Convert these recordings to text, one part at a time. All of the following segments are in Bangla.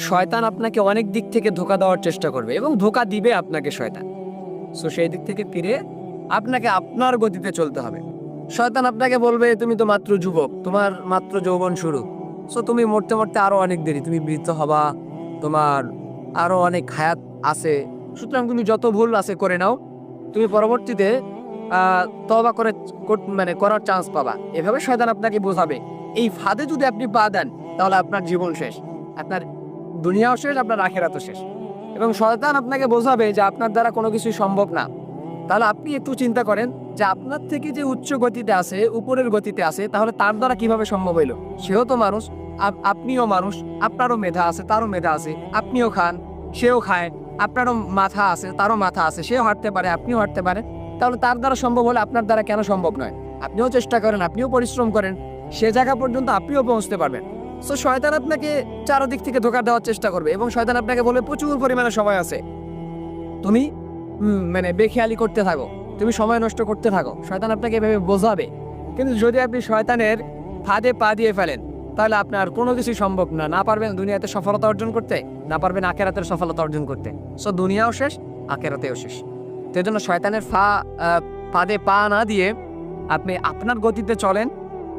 শয়তান আপনাকে অনেক দিক থেকে ধোঁকা দেওয়ার চেষ্টা করবে এবং ধোঁকা দিবে আপনাকে শয়তান। সো সেই দিক থেকে ফিরে আপনাকে আপনার গতিতে চলতে হবে। শয়তান আপনাকে বলবে তুমি তো মাত্র যুবক, তোমার মাত্র যৌবন শুরু, সো তুমি মরতে মরতে আরো অনেক দেরি, তুমি বৃদ্ধ হবা, তোমার আরো অনেক হায়াত আছে, সুতরাং তুমি যত ভুল আছে করে নাও, তুমি পরবর্তীতে তওবা করে মানে করার চান্স পাবা। এভাবে শয়তান আপনাকে বোঝাবে। এই ফাঁদে যদি আপনি পা দেন তাহলে আপনার জীবন শেষ, আপনার দুনিয়াও শেষ, আপনার আখিরাতও শেষ। এবং শয়তান আপনাকে বোঝাবে যে আপনার দ্বারা কোনো কিছুই সম্ভব না। তাহলে আপনি একটু চিন্তা করেন যে আপনার থেকে যে উচ্চ গতিতে আছে, উপরের গতিতে আছে, তাহলে তার দ্বারা কিভাবে সম্ভব হইল? সেও তো মানুষ, আপনিও মানুষ, আপনারও মেধা আছে, তারও মেধা আছে, আপনিও খান, সেও খায়, আপনারও মাথা আছে, তারও মাথা আছে, সেও হাঁটতে পারে, আপনিও হাঁটতে পারেন। তাহলে তার দ্বারা সম্ভব হলে আপনার দ্বারা কেন সম্ভব নয়? আপনিও চেষ্টা করেন, আপনিও পরিশ্রম করেন, সে জায়গা পর্যন্ত আপনিও পৌঁছতে পারবেন। সো শয়তান আপনাকে চারদিক থেকে ধোঁকা দেওয়ার চেষ্টা করবে এবং শয়তান আপনাকে বলবে প্রচুর পরিমাণে সময় আছে, তুমি মানে বেখেয়ালি করতে থাকো, তুমি সময় নষ্ট করতে থাকো। শয়তান আপনাকে এভাবে বোঝাবে। কিন্তু যদি আপনি শয়তানের ফাঁদে পা দিয়ে ফেলেন তাহলে আপনার কোনো কিছুই সম্ভব না। না পারবেন দুনিয়াতে সফলতা অর্জন করতে, না পারবেন আখেরাতের সফলতা অর্জন করতে। সো দুনিয়াও শেষ, আখেরাতেও শেষ। তো এই জন্য শয়তানের ফাঁদে পা না দিয়ে আপনি আপনার গতিতে চলেন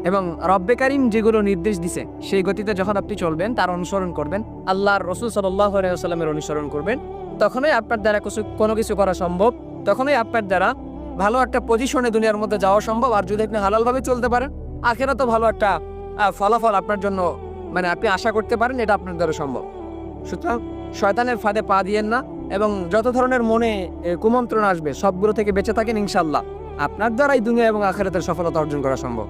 এবং রব্বে কারীম যেগুলো নির্দেশ দিছে সেই গতিতে যখন আপনি চলবেন, তার অনুসরণ করবেন, আল্লাহর রাসূল সাল্লাল্লাহু আলাইহি ওয়াসাল্লামের অনুসরণ করবেন, তখনই আপনার দ্বারা কোনো কিছু করা সম্ভব, তখনই আপনার দ্বারা ভালো একটা পজিশনে দুনিয়ার মধ্যে যাওয়া সম্ভব। আর যদি আপনি হালালভাবে চলতে পারেন, আখেরাতেও ভালো একটা ফলাফল আপনার জন্য মানে আপনি আশা করতে পারেন, এটা আপনার দ্বারা সম্ভব। সুতরাং শয়তানের ফাঁদে পা দিয়েন না এবং যত ধরনের মনে কুমন্ত্রণ আসবে সবগুলো থেকে বেঁচে থাকেন, ইনশাআল্লাহ আপনার দ্বারাই দুনিয়া এবং আখেরাতের সফলতা অর্জন করা সম্ভব।